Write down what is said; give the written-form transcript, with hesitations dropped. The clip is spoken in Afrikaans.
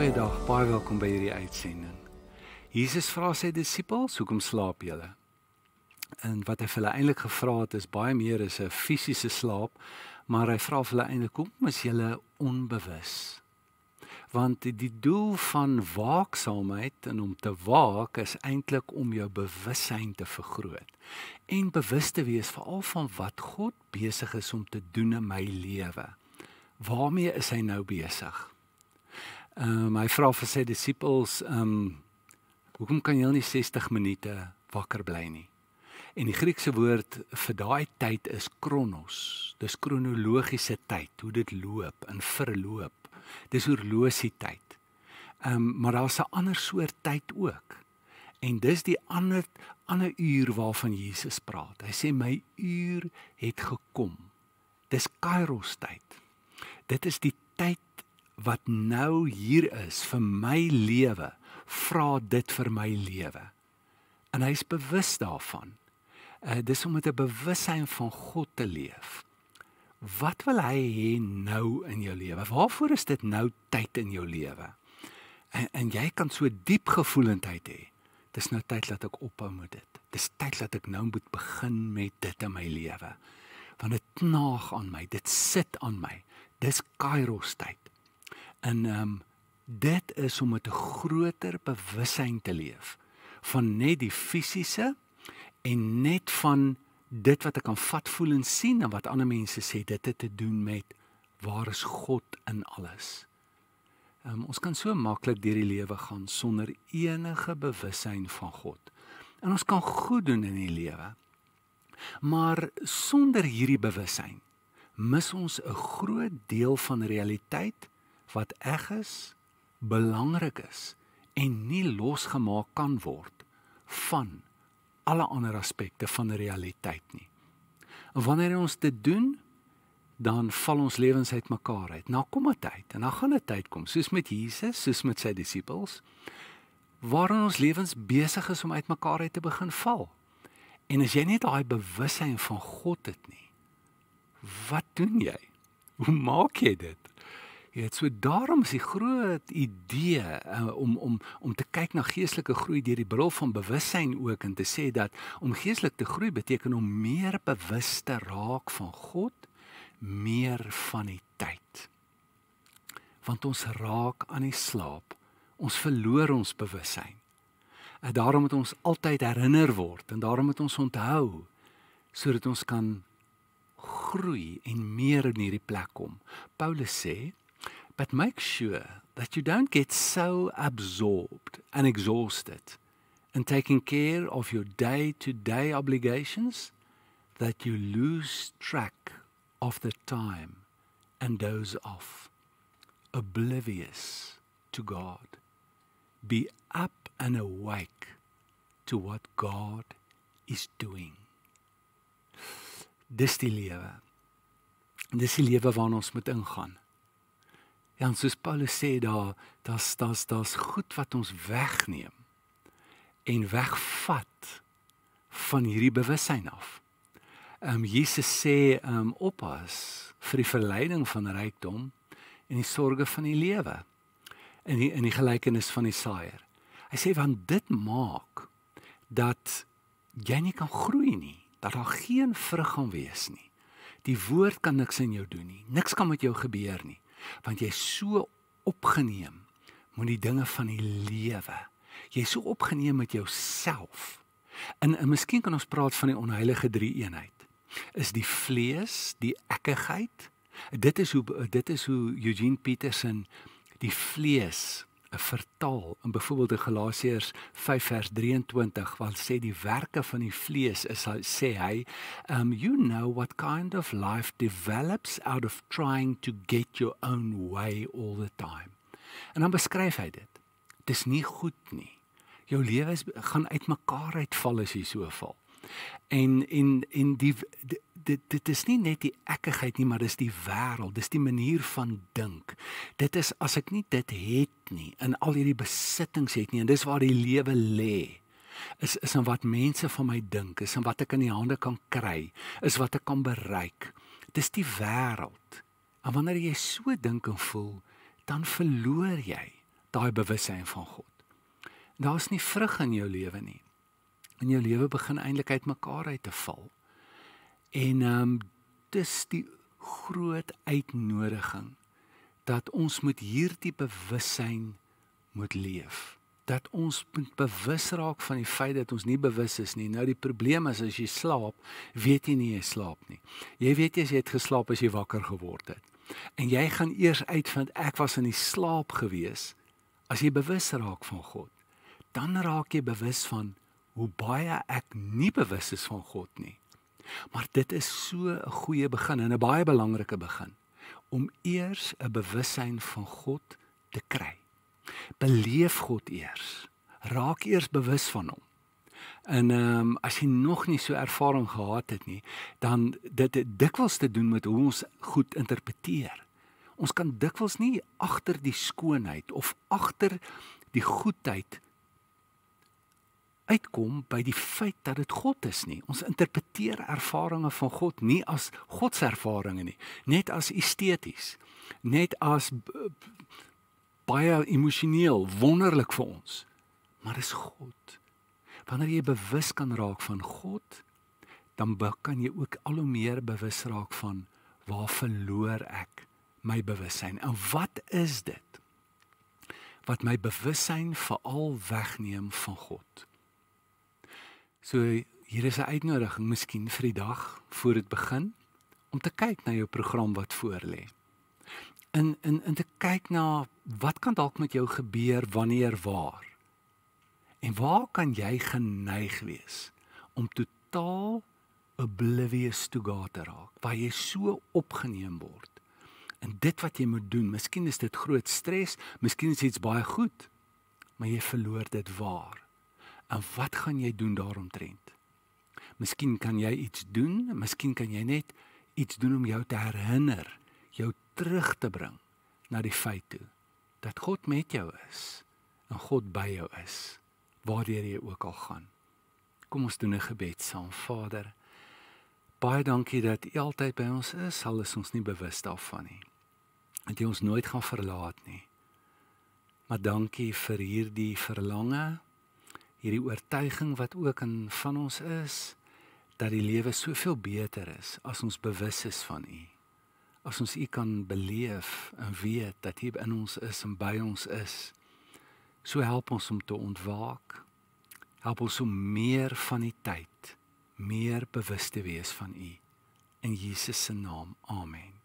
Goeiedag, baie welkom by hierdie uitsending. Jesus vra sy disippels, hoekom slaap julle? En wat hy vir hulle eintlik gevra het is baie meer as 'n fisiese slaap, maar hy vra vir hulle eintlik, hoekom is julle onbewus? Want die doel van waaksaamheid en om te waak is eintlik om jou bewussyn te vergroot en bewus te wees veral van wat God besig is om te doen in my lewe. Waarmee is hy nou besig? Hy vra vir sy disippels, hoekom kan julle nie 60 minute wakker bly nie? En die Griekse woord vir daai tyd is kronos. Dis kronologiese tyd, hoe dit loop en verloop. Dis horlosietyd. Maar daar's 'n ander soort tyd ook. En dis die ander uur waarvan Jesus praat. Hy sê my uur het gekom. Dis Kairos tyd. Dit is die tyd wat nou hier is vir my lewe. Vra dit vir my lewe. En hy is bewus daarvan. Dis om met 'n bewussyn van God te leef. Wat wil hy hê nou in jou lewe? Waarvoor is dit nou tyd in jou lewe? En jy kan so diep gevoelendheid hê. Dis nou tyd dat ek ophou met dit. Dis tyd dat ek nou moet begin met dit in my lewe. Want dit knaag aan my, dit sit aan my. Dis Kairos tyd. En dit is om met 'n groter bewussyn te leef. Van net die fisiese en net van dit wat ek kan vat, voel en sien en wat ander mense sê, dit het te doen met waar is God in alles. Ons kan so maklik deur die lewe gaan sonder enige bewussyn van God. En ons kan goed doen in die lewe. Maar sonder hierdie bewussyn mis ons 'n groot deel van realiteit wat eg is, belangrik is en nie losgemaak kan word van alle ander aspekte van die realiteit nie. En wanneer ons dit doen, dan val ons lewens uit mekaar uit. Nou kom 'n tyd, en dan gaan 'n tyd kom, soos met Jesus, soos met sy disippels, waarin ons lewens besig is om uit mekaar uit te begin val. En as jy nie daai bewussyn van God het nie, wat doen jy? Hoe maak jy dit? Ja, so daarom is die groot idee om te kyk na geestelike groei deur die bril van bewussyn ook en te sê dat om geestelik te groei beteken om meer bewus te raak van God, meer van die tyd. Want ons raak aan die slaap, ons verloor ons bewussyn. En daarom moet ons altyd herinner word en daarom moet ons onthou sodat ons kan groei en meer in hierdie plek kom. Paulus sê, but make sure that you don't get so absorbed and exhausted in taking care of your day-to-day obligations that you lose track of the time and doze off, oblivious to God. Be up and awake to what God is doing. Dis die lewe. Dis die lewe waarna ons moet ingaan. Ja, en soos Paulus sê, daar's goed wat ons wegneem en wegvat van hierdie bewussyn af. Jesus sê, oppas vir die verleiding van rykdom en die sorge van die lewe in die gelykenis van die saaier. Hy sê, want dit maak dat jy nie kan groei nie, dat daar geen vrug gaan wees nie. Die woord kan niks in jou doen nie, niks kan met jou gebeur nie. Want jy is so opgeneem met die dinge van die lewe. Jy is so opgeneem met jouself. En miskien kan ons praat van die onheilige drie-eenheid. Is die vlees, die ekkigheid. Dit is hoe Eugene Peterson die vlees vertaal. In byvoorbeeld in Galasiërs 5 vers 23, waar sê die werke van die vlees is, sê hy, you know what kind of life develops out of trying to get your own way all the time. En dan beskryf hy dit. Dit is nie goed nie. Jou lewe gaan uit mekaar uitval as jy so val. En dit is nie net die ekkigheid nie, maar dis die wêreld, dis die manier van dink. Dit is as ek nie dit het nie, en al hierdie besittings het nie, en dis waar die lewe lê, is in wat mense van my dink, is in wat ek in die hande kan kry, is wat ek kan bereik. Dis die wêreld. En wanneer jy so dink en voel, dan verloor jy daai bewussyn van God. Daar's nie vrug in jou lewe nie. En jou lewe begin eintlik uitmekaar uit te val. En dis die groot uitnodiging dat ons moet hierdie bewussyn moet leef. Dat ons moet bewus raak van die feit dat ons nie bewus is nie. Nou die probleem is as jy slaap, weet jy nie jy slaap nie. Jy weet jy het geslaap as jy wakker geword het. En jy gaan eers uitvind ek was in die slaap gewees. As jy bewus raak van God, dan raak jy bewus van hoe baie ek nie bewus is van God nie. Maar dit is so 'n goeie begin en 'n baie belangrike begin om eers 'n bewussyn van God te kry. Beleef God eers. Raak eers bewus van hom. En as jy nog nie so ervaring gehad het nie, dan dit het dikwels te doen met hoe ons goed interpreteer. Ons kan dikwels nie agter die skoonheid of agter die goedheid uitkom by die feit dat dit God is nie. Ons interpreteer ervarings van God nie as God se ervarings nie, net as esteties, net as baie emosioneel, wonderlik vir ons. Maar dis God. Wanneer jy bewus kan raak van God, dan kan jy ook al hoe meer bewus raak van waar verloor ek my bewussyn. En wat is dit wat my bewussyn veral wegneem van God? So hier is 'n uitnodiging miskien vir die dag voor dit begin om te kyk na jou program wat voor lê. En te kyk na wat kan dalk met jou gebeur wanneer waar. En waar kan jy geneig wees om totaal oblivious to God te raak, waar jy so opgeneem word. En dit wat jy moet doen, miskien is dit groot stres, miskien is iets baie goed, maar jy verloor dit waar. En wat gaan jy doen daaromtrent? Miskien kan jy iets doen, miskien kan jy net iets doen om jou te herinner, jou terug te bring na die feit toe, dat God met jou is, en God by jou is, waardeur jy ook al gaan. Kom ons doen 'n gebed saam. Vader, baie dankie dat U altyd by ons is, al is ons nie bewus daarvan nie. Dat U ons nooit gaan verlaat nie. Maar dankie vir hierdie verlange, hierdie oortuiging wat ook in van ons is, dat die lewe soveel beter is as ons bewus is van U. As ons U kan beleef en weet dat U in ons is en by ons is. So help ons om te ontwaak. Help ons om meer van die tyd, meer bewus te wees van U. In Jesus se naam, amen.